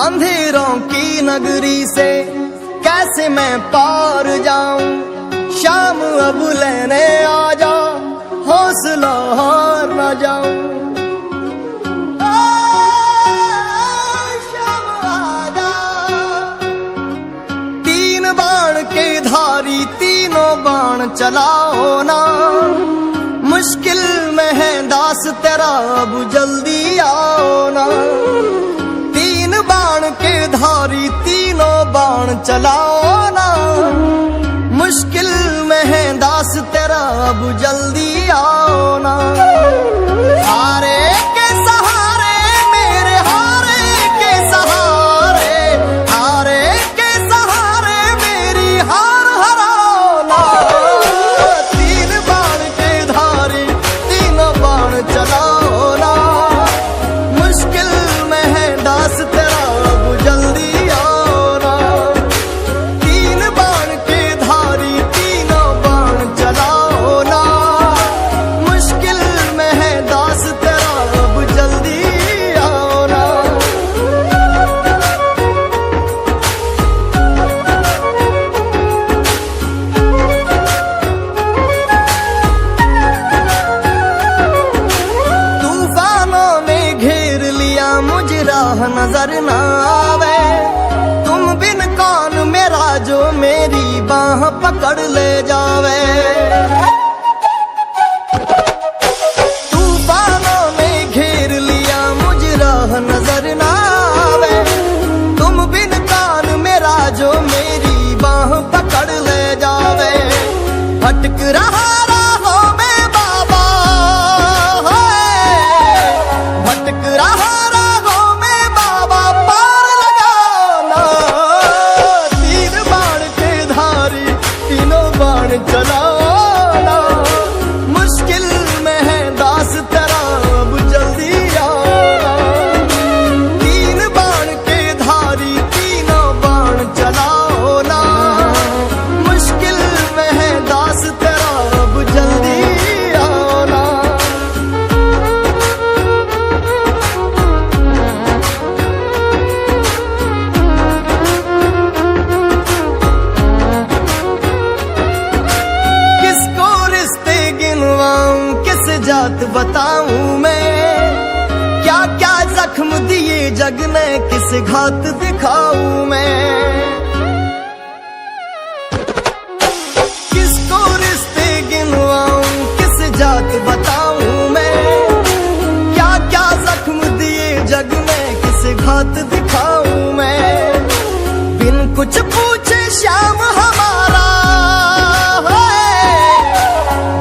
अंधेरों की नगरी से कैसे मैं पार जाऊं। शाम अब लेने आ जा, हौसला हार न जाऊं। शाम आजा, तीन बाण के धारी तीनों बाण चलाओ ना। मुश्किल में है दास तेरा, अब जल्दी आओ ना। तीन बाण के धारी तीनों बाण चलाओ ना। मुश्किल में है दास तेरा, अब जल्दी आओ ना। हारे के सहारे मेरे, हारे के सहारे, हारे के सहारे मेरी हार हराओ ना। तीन बाण के धारी तीनों बाण चलाओ ना। मुश्किल में है दास तेरा, अब जल्दी आओ ना। तीन बाण के धारी तीनों बाण चलाओ ना। मुश्किल में है दास तेरा, अब जल्दी आओ ना। तूफानों ने घेर लिया मुझे, राह नजर ना आवे। तुम बिन कौन मेरा, जो मेरी बाह पकड़ ले जावे। तूफानों ने घेर लिया मुझे, राह नजर ना आवे। तुम बिन कौन मेरा, जो मेरी बाह पकड़ ले जावे। भटक रहा राहों में बाबा, भटक रहा राहों में बाबा, पार लगाओ ना। तीन बाण के धारी तीनों बाण चलाओ ना। मुश्किल में है दास तेरा, अब जल्दी आओ ना। तीन बाण के धारी तीनों बाण चलाओ ना। मुश्किल में है दास तेरा, अब जल्दी आओ ना। किसको रिश्ते गिनवाऊं, किस जात बताऊं मैं। क्या क्या जख्म दिए जग ने, किस घात दिखाऊं मैं। किसको रिश्ते गिनवाऊं, किस जात बताऊं मैं। क्या क्या जख्म दिए जग ने, किस घात दिखाऊं मैं। बिन कुछ पूछे श्याम हमारा,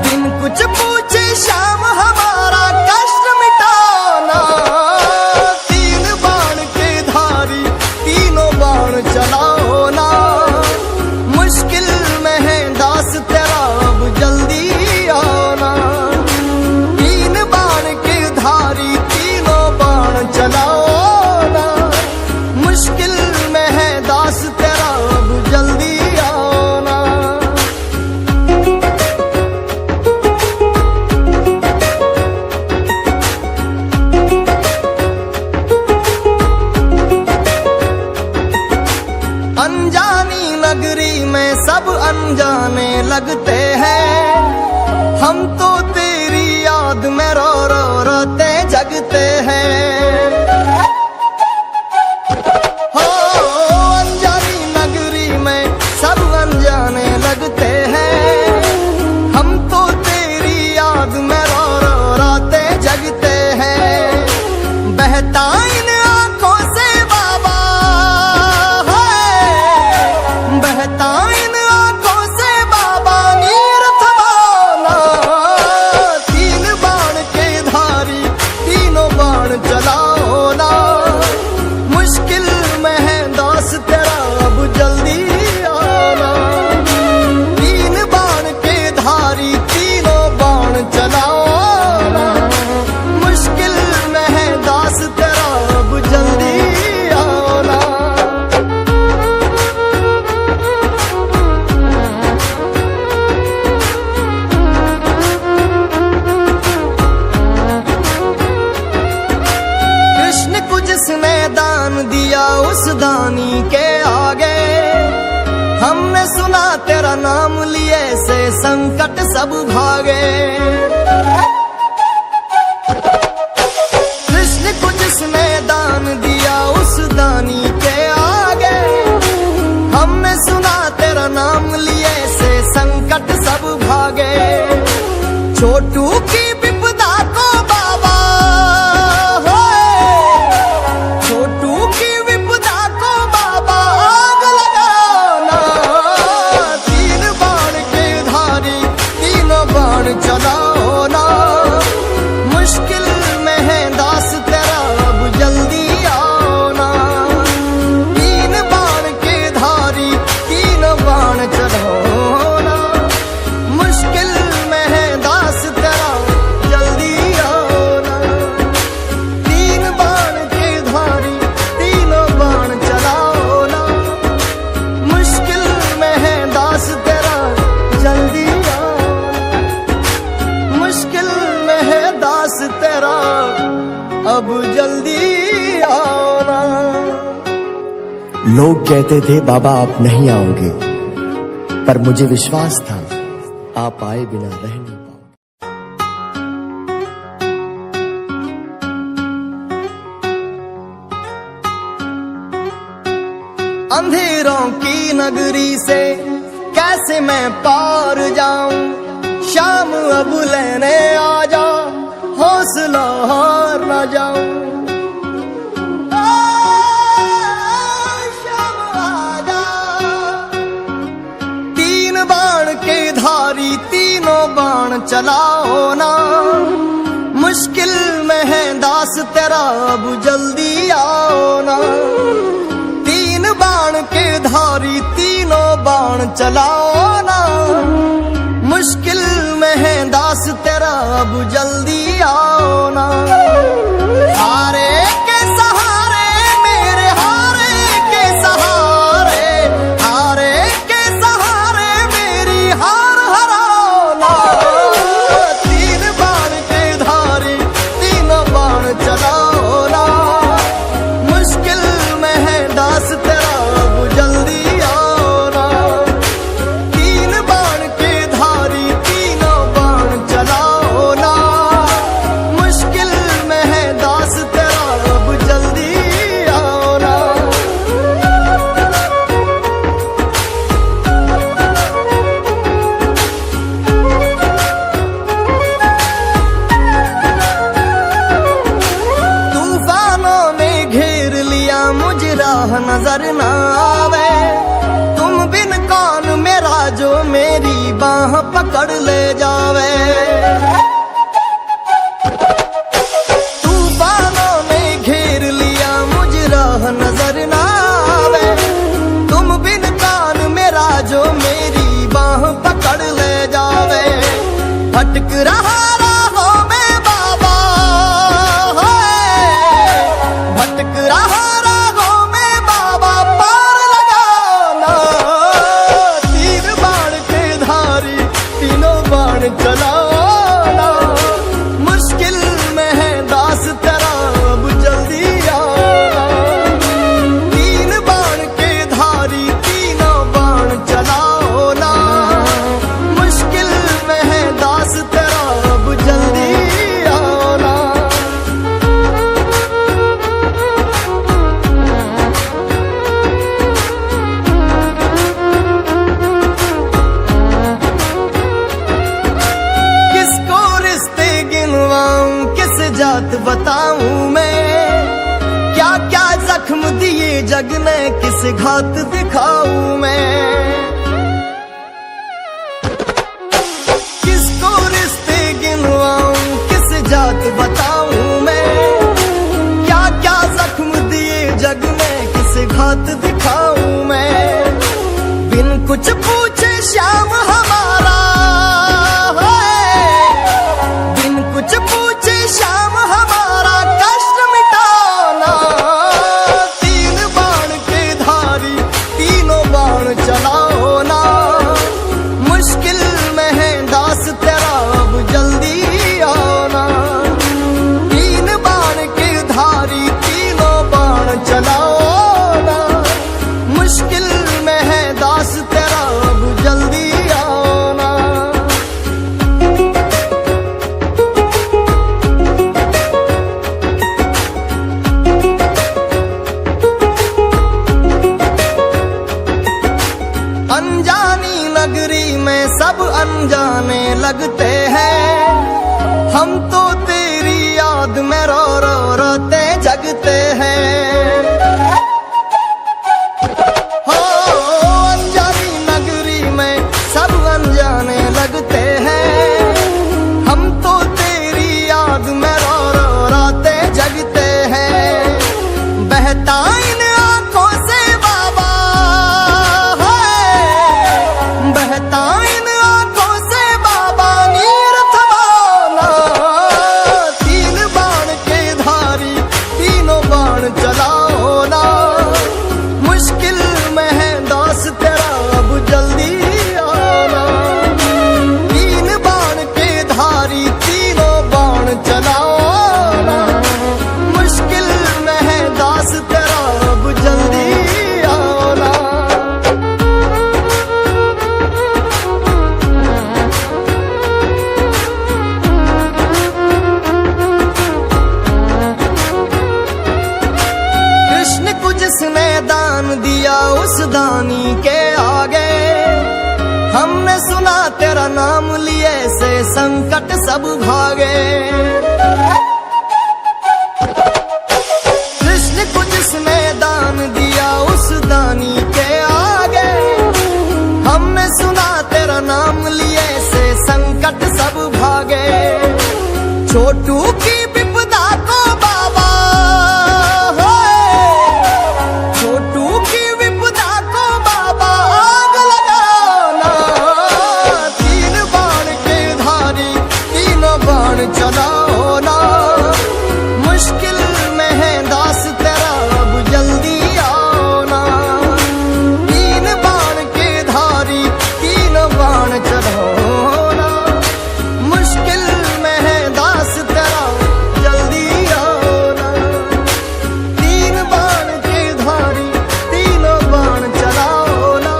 बिन कुछ पूछे श्याम हमारा, कष्ट मिटाओ ना। तीन बाण के धारी तीनों बाण चलाओ संकट सब भागे। कृष्ण को जिसने दान दिया उस दानी के आगे, हमने सुना तेरा नाम लिए से संकट सब भागे। छोटू की विपदा को बाबा, छोटू की विपदा को बाबा आग लगाना। तीन बाण के धारी तीनों बाण चलाओ ना, मुश्किल में है दास तेरा अब जल्दी आओ ना। तीन बाण के धारी तीनों बाण चलाओ ना, मुश्किल में है दास तेरा जल्दी आओ ना। तीन बाण के धारी तीनों बाण चलाओ ना, मुश्किल में है दास तेरा जल्दी आओ ना। मुश्किल में है दास तेरा अब जल्दी आओ ना। लोग कहते थे बाबा आप नहीं आओगे, पर मुझे विश्वास था आप आए बिना रह नहीं पाओगे। अंधेरों की नगरी से कैसे मैं पार जाऊं, शाम अब लेने आ जा, हौसला हार न जाऊं। शाम आ जा। तीन बाण के धारी तीनों बाण चलाओ ना, मुश्किल में है दास तेरा अब जल्दी आओ ना। तीन बाण के धारी तीनों बाण चलाओ ना, मुश्किल में है दास तेरा अब जल्दी आओ ना। हारे के सहारे मेरे हारे के सहारे, हारे के सहारे मेरी हार हराओ ना। तीन बाण के धारी तीनों बाण चलाओ ना, मुश्किल में है दास तेरा अब जल्दी आओ ना। तीन बाण के धारी तीनों बाण चलाओ ना, मुश्किल में है दास तेरा अब जल्दी आओ ना। तूफानों ने घेर लिया मुझे राह नजर ना आवे, तुम बिन कौन मेरा जो मेरी बाह पकड़ ले जावे। तूफानों ने घेर लिया मुझे राह नजर ना आवे, तुम बिन कौन मेरा जो मेरी बाह पकड़ ले जावे। भटक रहा राहों में बाबा, भटक रहा राहों में बाबा पार लगाना। तीन बाण के धारी तीनों बाण चलाओ ना, मुश्किल में है दास तेरा अब जल्दी आओ। तीन बाण के धारी तीनों बाण चलाओ ना, मुश्किल में है दास तेरा अब जल्दी आओ ना। किसको रिश्ते गिनवाऊं किस जात बताऊं मैं, क्या क्या जख्म दिए जग ने किस घात दिखाऊं मैं। किसको रिश्ते गिनवाऊं किस जात बताऊं मैं, क्या क्या जख्म दिए जग ने किस घात दिखाऊं मैं। बिन कुछ पूछे श्याम हमारा, बिन कुछ पूछे श्याम हमारा कष्ट मिटाना। तीन बाण के धारी तीनों बाण चलाओ ना, मुश्किल में है दास तेरा अब जल्दी आओ ना। तीन बाण के धारी तीनों बाण चलाओ ना, अनजाने लगते हैं, हम तो तेरी याद में रो रो रोते जगते हैं। हो अनजानी नगरी में सब अनजाने लगते हैं, हम तो तेरी याद में रो रो रोते जगते हैं। बहता इन आंखों से बाबा है, बहता इन आंखों से बाबा नीर थमाना। तीन बाण के धारी तीनों बाण चलाओ ना, मुश्किल में है दास तेरा अब जल्दी आना। तीन बाण के धारी तीनों बाण चलाओ ना, मुश्किल में है दास तेरा अब जल्दी आना। कृष्ण को जिसने दान दिया उस दानी के आगे, हमने सुना तेरा नाम लिए से संकट सब भागे। कृष्ण को जिसने दान दिया उस दानी के आगे, हमने सुना तेरा नाम लिए से संकट सब भागे। छोटू की विपदा को बाबा छोटू की विपदा को बाबा आग लगाना। तीन बाण के धारी तीनों बाण चलाओ ना, मुश्किल में है दास तेरा अब जल्दी आओ ना। तीन बाण के धारी तीनों बाण चलाओ ना, मुश्किल में है दास तेरा जल्दी आओ ना। तीन बाण के धारी तीनों बाण चलाओ ना,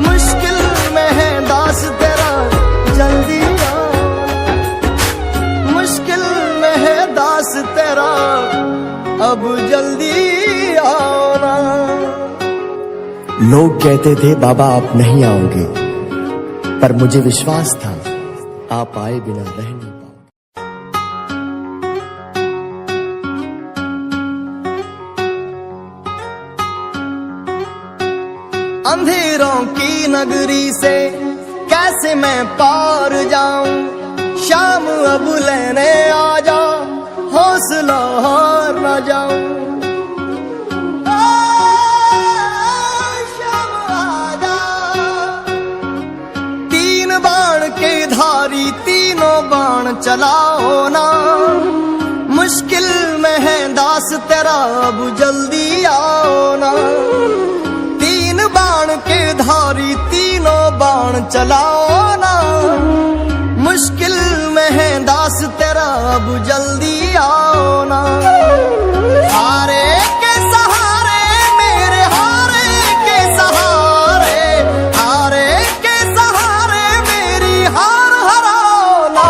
मुश्किल में है दास तेरा जल्दी आओ ना। मुश्किल में है दास तेरा अब जल्दी आओ ना। लोग कहते थे बाबा आप नहीं आओगे, पर मुझे विश्वास था आप आए बिना रह नहीं पाओगे। अंधेरों की नगरी से कैसे मैं पार जाऊं, शाम अब लेने आ जा, हौसला हार न जाऊं। शाम आ जा। तीन बाण के धारी तीनों बाण चलाओ ना, मुश्किल में है दास तेरा अब जल्दी आओ ना। तीन बाण के धारी तीनों बाण चलाओ ना, मुश्किल में है दास तेरा अब जल्दी आओ ना। हारे के सहारे मेरे हारे के सहारे, हारे के सहारे मेरी हार हराओ ना।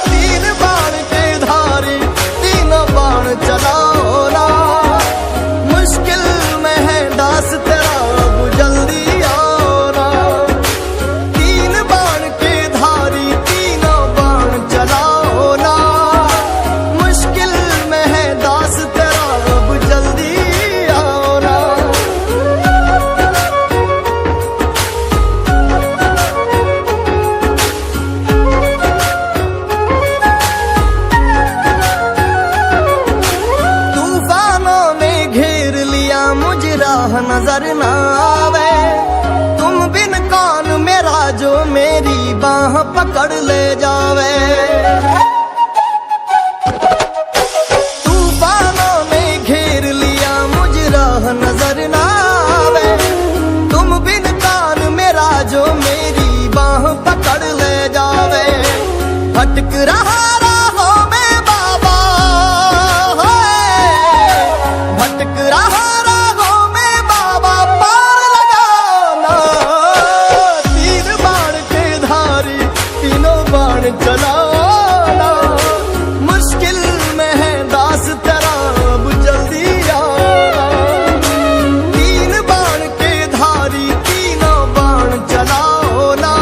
तीन बाण के धारी तीनों बाण चलाओ ना, मुश्किल में है दास तेरा अब जल्दी आओ ना। तीन बाण के धारी तीनों बाण चलाओ ना, मुश्किल में है दास तेरा अब जल्दी आओ ना। तूफानों ने घेर लिया मुझे राह नजर ना आवे, तुम बिन कौन मेरा जो मेरी बाह पकड़ ले जावे। तूफानों ने घेर लिया मुझे राह नजर ना आवे, तुम बिन कौन मेरा जो मेरी बाह पकड़ ले जावे। भटक रहा राहों में बाबा है, भटक रहा राहों में बाबा पार लगाना। तीन बाण के धारी तीनों बाण चलाना, मुश्किल में है दास तेरा अब जल्दी आना। तीन बाण के धारी तीनों बाण चलाओ ना,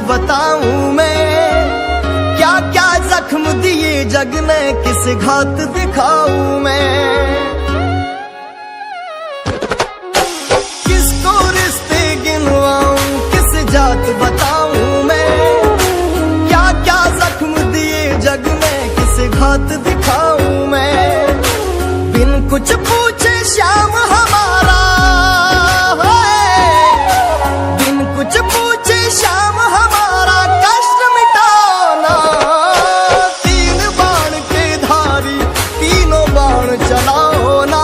बताऊं मैं, क्या क्या जख्म दिए जग ने किस घात दिखाऊं मैं। किसको रिश्ते गिनवाऊं किस जात बताऊं मैं, क्या क्या जख्म दिए जग में किस घात दिखाऊं मैं। बिन कुछ पूछे श्याम हमारा है, बिन कुछ पूछे श्याम हमारा कष्ट मिटाना। तीन बाण के धारी तीनों बाण चलाओ ना,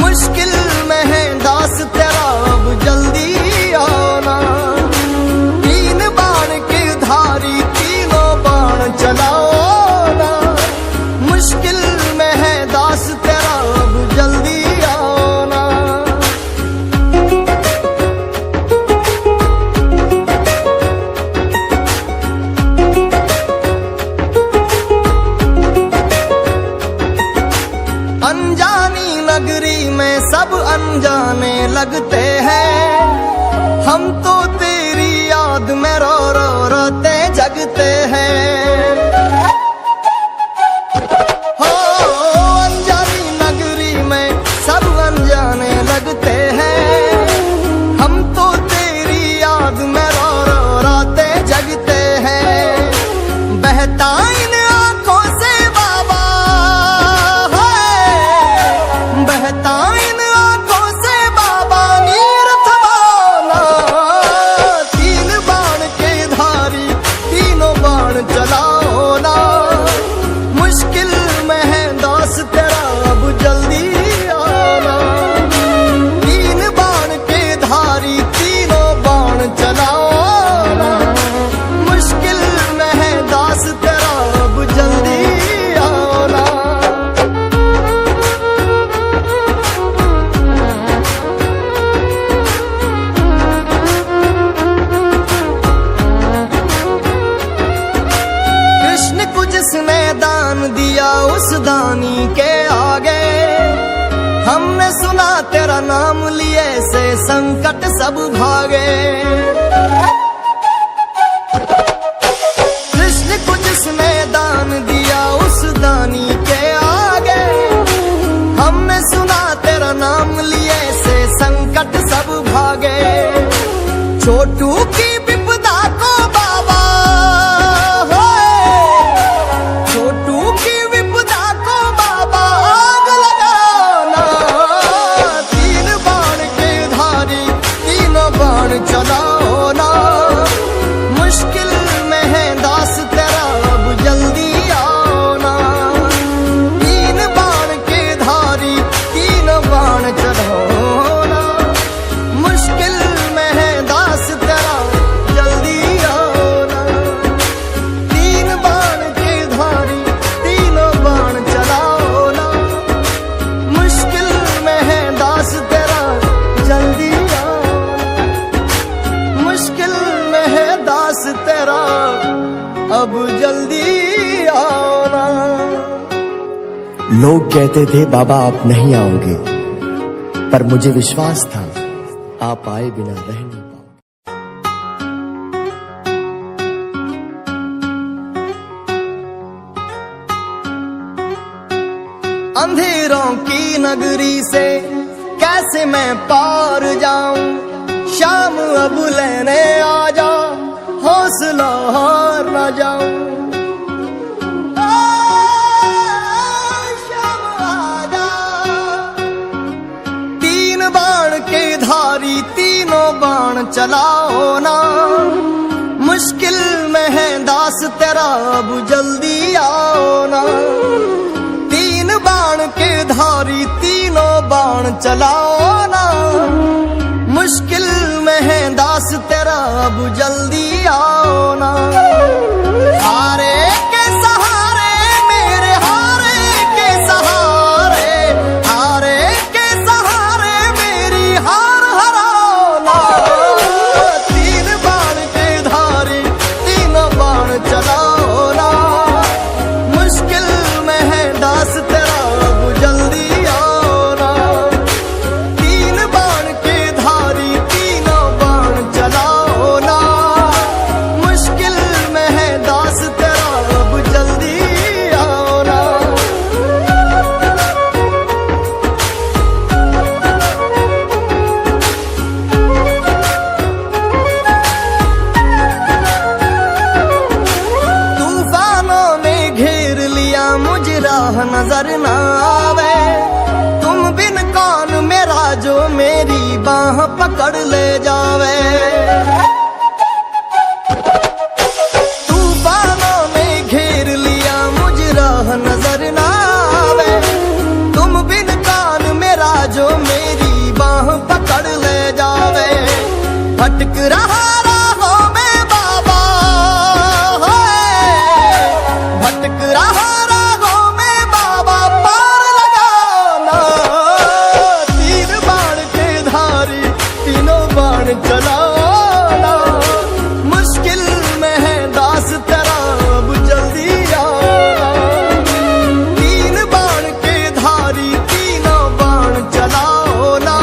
मुश्किल में है दास तेरा अब जल्दी आना। तीन बाण के धारी तीनों बाण चलाओ ना, मुश्किल में है दास तेरा अब जल्दी आना। अनजानी नगरी में सब अनजाने लगते हैं, हम तो तेरी याद में रो रो रोते जगते हैं। हो अनजानी नगरी में सब अनजाने लगते हैं, हम तो तेरी याद में रो रो रोते जगते हैं। बहता इन आंखों से बाबा है, बहता इन आंखों से बाबा नीर थमाना। तीन बाण के धारी तीनों बाण चलाओ ना, मुश्किल में है दास तेरा अब जल्दी आना। तीन बाण के धारी तीनों बाण चलाओ ना, मुश्किल में है दास तेरा अब जल्दी आना। कृष्ण को जिसने दान दिया उस दानी के आगे, हमने सुना तेरा नाम लिए से संकट सब भागे। कृष्ण को जिसने दान दिया उस दानी के आगे, हमने सुना तेरा नाम लिए से संकट सब भागे। छोटू की विपदा को बाबा छोटू की विपदा को बाबा आग लगाना। तीन बाण के धारी तीनों बाण चलाओ ना, मुश्किल में है दास तेरा अब जल्दी आना। तीन बाण के धारी तीनों बाण चलाओ ना, मुश्किल में है दास तेरा जल्दी आना। तीन बाण के धारी तीनों बाण चलाओ ना, मुश्किल में है दास तेरा जल्दी आना। मुश्किल में है दास तेरा अब जल्दी आना। लोग कहते थे बाबा आप नहीं आओगे, पर मुझे विश्वास था आप आए बिना रह नहीं पाओगे। अंधेरों की नगरी से कैसे मैं पार जाऊं, शाम अब लेने आ जा हौसला हार न जाऊं। शाम आ जा। तीन बाण के धारी तीनों बाण चलाओ ना, मुश्किल में है दास तेरा अब जल्दी आओ ना। तीन बाण के धारी तीनों बाण चलाओ ना, मुश्किल में है दास तेरा अब जल्दी आओ ना। हारे के सहारे मेरे हारे के सहारे, हारे के सहारे मेरी हार हराओ ना। तीन बाण के धारी तीनों बाण चलाओ ना, मुश्किल में है दास तेरा अब जल्दी आओ ना। बाह पकड़ ले जावे। तूफानों ने घेर लिया मुझ राह नजर ना आवे। तुम बिन कान मेरा जो मेरी बाह पकड़ ले जावे। भटक रहा राहों में बाबा, भटक रहा राहों में बाबा, पार लगाना। तीन बाण के धारी तीनों बाण चलाना। मुश्किल में है दास तेरा अब जल्दी आना। तीन बाण के धारी तीनों बाण चलाओ ना।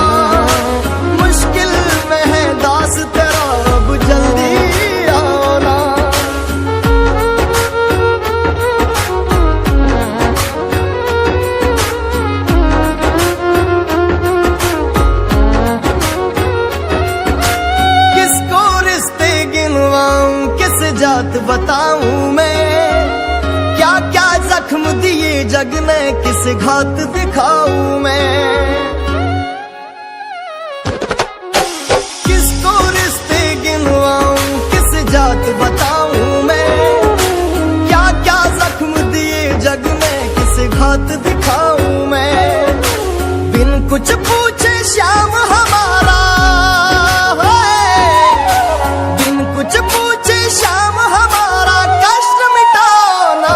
मुश्किल में है दास तेरा अब जल्दी आना। किसको रिश्ते गिनवाऊं किस जात बताऊं मैं। क्या क्या जख्म दिए जग ने किस घात दिखाऊं मैं। किसको रिश्ते गिनवाऊं किस जात बताऊं मैं। क्या क्या जख्म दिए जग ने किस घात दिखाऊं मैं। बिन कुछ पूछे श्याम हमारा है। बिन कुछ पूछे श्याम हमारा कष्ट मिटाना।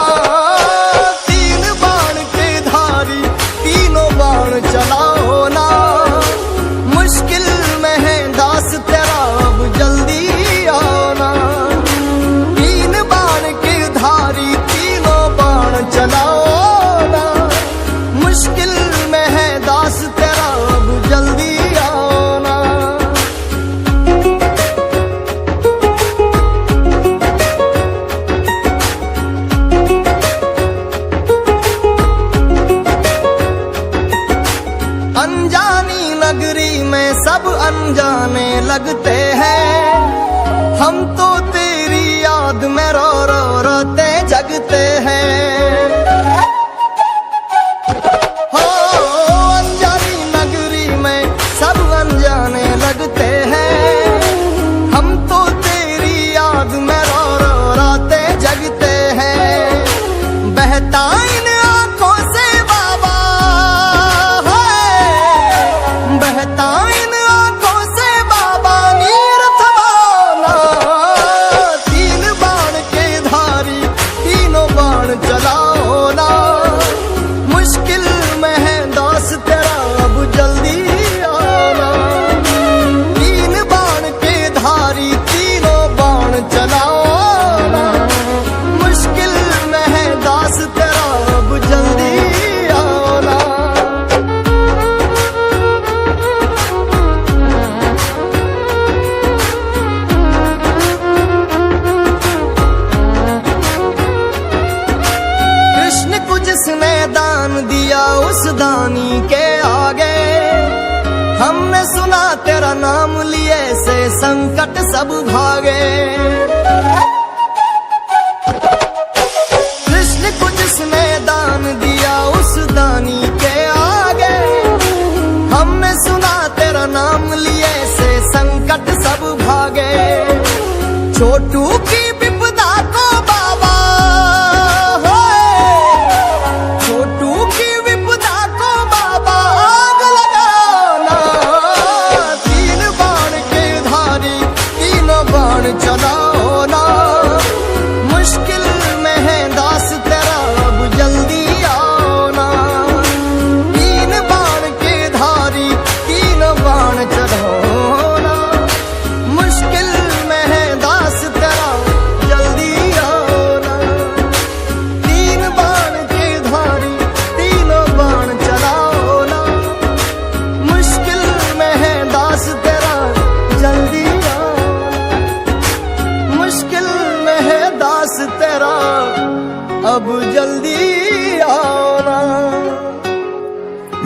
तीन बाण के धारी तीनों बाण चलाओ ना। मुश्किल में है दास तेरा अब जल्दी आना। तीन बाण के धारी तीनों बाण चलाओ ना। मुश्किल में है दास तेरा अब जल्दी आना। अनजानी नगरी में सब अनजाने लगते हैं। हम तो तेरी याद में रो रो रोते जगते हैं। हो अनजानी नगरी में सब अनजाने लगते हैं। हम तो तेरी याद में रो रो रोते जगते हैं। बहता इन आंखों से बाबा है। बहता इन आंखों से बाबा नीर थमाना। तीन बाण के धारी तीनों बाण चलाओ ना। मुश्किल में है दास तेरा अब जल्दी आना। तीन बाण के धारी तीनों बाण चलाओ ना। मुश्किल में है दास तेरा अब जल्दी आना। कृष्ण को जिसने दान दिया उस दानी के आगे। हमने सुना तेरा नाम लिए से संकट सब भागे। कृष्ण को जिसने दान दिया उस दानी के आगे। हमने सुना तेरा नाम लिए से संकट सब भागे। छोटू की विपदा को बाबा होए। छोटू की विपदा को बाबा आग लगाना। तीन बाण के धारी तीनों बाण चलाओ ना। मुश्किल में है दास तेरा अब जल्दी आना। तीन बाण के धारी तीनों बाण चलाओ ना। मुश्किल में है दास तेरा जल्दी आना। तीन बाण के धारी तीनों बाण चलाओ ना। मुश्किल में है दास तेरा जल्दी आना। मुश्किल में है दास तेरा अब जल्दी आना।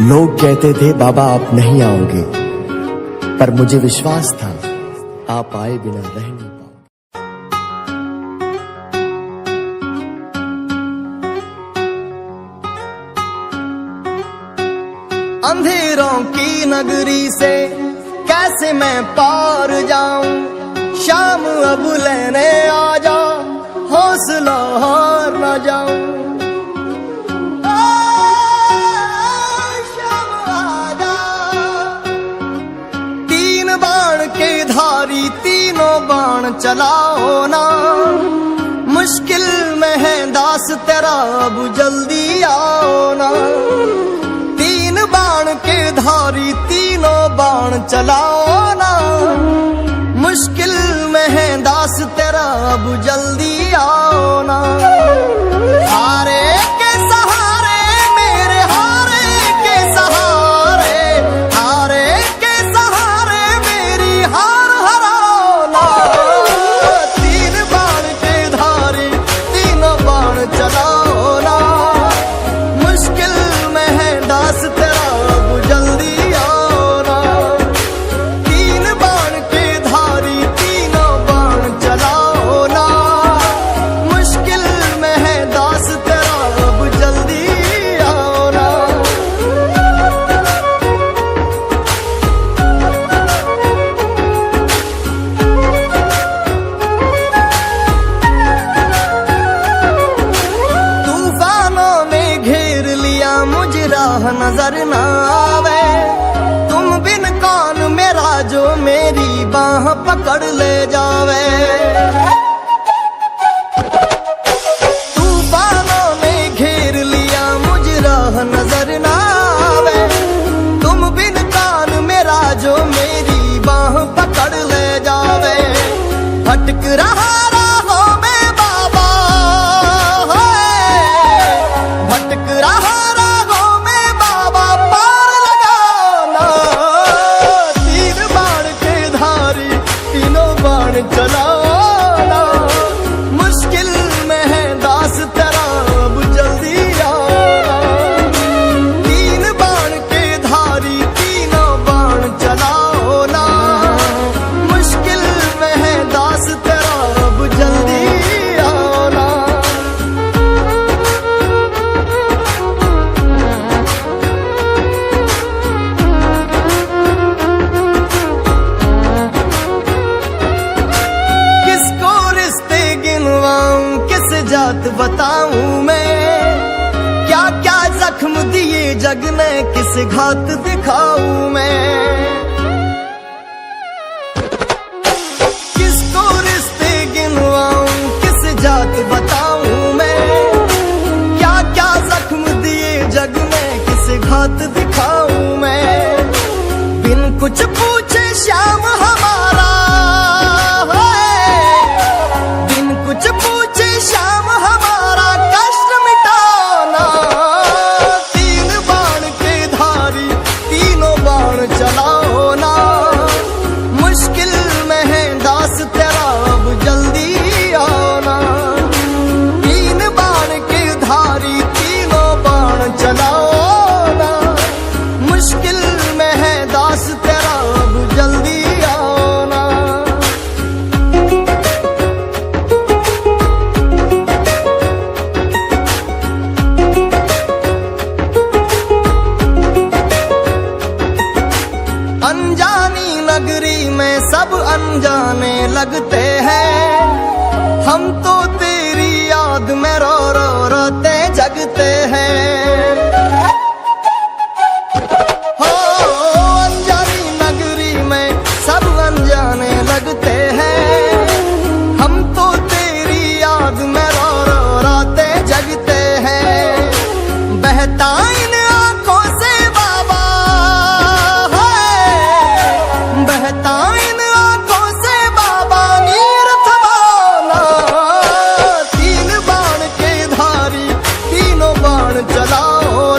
लोग कहते थे बाबा आप नहीं आओगे, पर मुझे विश्वास था आप आए बिना रह नहीं पाओगे। अंधेरों की नगरी से कैसे मैं पार जाऊं, शाम अब लेने आ जा, हौसला हार न जाऊं। शाम आजा, तीन बाण के धारी तीनों बाण चलाओ ना, मुश्किल में है दास तेरा अब जल्दी आओ ना। तीन बाण के धारी तीनों बाण चलाओ ना, मुश्किल में है दास तेरा अब जल्दी आओ ना। हारे के सहारे मेरे हारे के सहारे, हारे के सहारे मेरी हार हराओ ना। तीन बाण के धारी तीनों बाण चलाओ ना, मुश्किल में है दास तेरा अब जल्दी आओ ना। तीन बाण के धारी तीनों बाण चलाओ ना, मुश्किल में है दास तेरा अब जल्दी आओ ना। तूफानों में घेर लिया मुझे राह नजर ना आवे, तुम बिन कौन मेरा जो मेरी बाह पकड़ ले जावे। तूफानों में घेर लिया मुझे राह नजर ना आवे, तुम बिन कौन मेरा जो मेरी बाह पकड़ ले जावे। भटक रहा राहों में बाबा, भटक रहा राहों में बाबा, पार लगाओ ना। तीन बाण के धारी तीनों बाण चलाओ ना, मुश्किल में है दास तेरा अब जल्दी आओ ना। तीन बाण के धारी तीनों बाण चलाओ ना, मुश्किल में है दास तेरा अब जल्दी आओ ना। किसको रिश्ते गिनवाऊं, किस जात बताऊं मैं, क्या क्या जख्म दिए जग ने, किस घात दिखाऊं मैं। किसको रिश्ते गिनवाऊं, किस जात बताऊं मैं, क्या क्या जख्म दिए जग ने, किस घात दिखाऊं मैं। बिन कुछ पूछे श्याम हमारा, बिन कुछ पूछे श्याम हमारा, कष्ट मिटाओ ना। तीन बाण के धारी तीनों बाण चलाओ ना, मुश्किल में है दास तेरा अब जल्दी आओ ना। तीन बाण के धारी तीनों बाण चलाओ ना, मुश्किल में है दास तेरा अब जल्दी आओ ना। अनजानी नगरी में सब अनजाने लगते हैं, हम तो तेरी याद में रो रो रोते जगते हैं। हो अनजानी नगरी में सब अनजाने लगते हैं, हम तो तेरी याद में रो रो रोते जगते हैं। बहता इन आंखों से बाबा, बहता इन आंखों से बाबा, नीर थमाओ ना। तीन बाण के धारी तीनों बाण चलाओ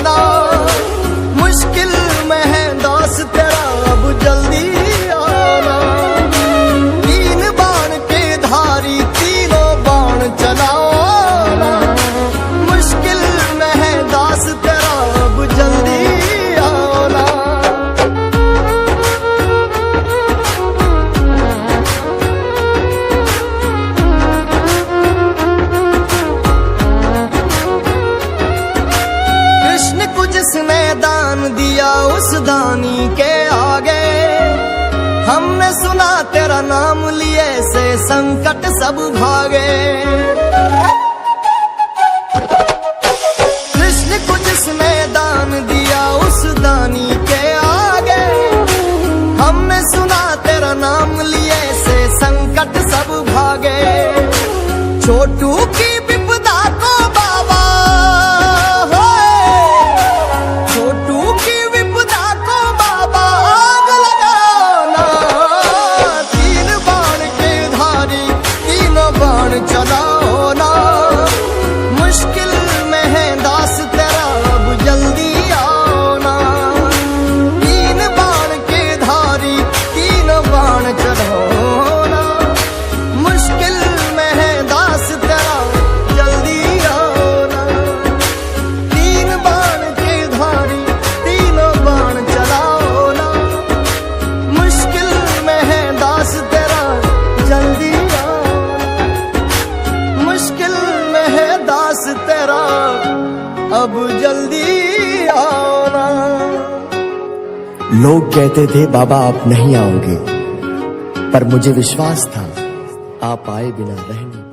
तेरा नाम लिए से संकट सब भागे। कृष्ण को जिसने दान दिया उस दानी के आगे, हमने सुना तेरा नाम लिए से संकट सब भागे। छोटू की विपदा को बाबा, छोटू की विपदा को बाबा आग लगाना। तीन बाण के धारी तीनों बाण चलाओ ना, मुश्किल में है दास तेरा अब जल्दी आओ ना। तीन बाण के धारी तीनों बाण चलाओ ना, मुश्किल में है दास तेरा जल्दी आओ ना। तीन बाण के धारी तीनों बाण चलाओ ना, मुश्किल में है दास तेरा जल्दी आओ ना। मुश्किल में है दास तेरा अब जल्दी आओ ना। लोग कहते थे बाबा आप नहीं आओगे, पर मुझे विश्वास था आप आए बिना रह नहीं पाओगे।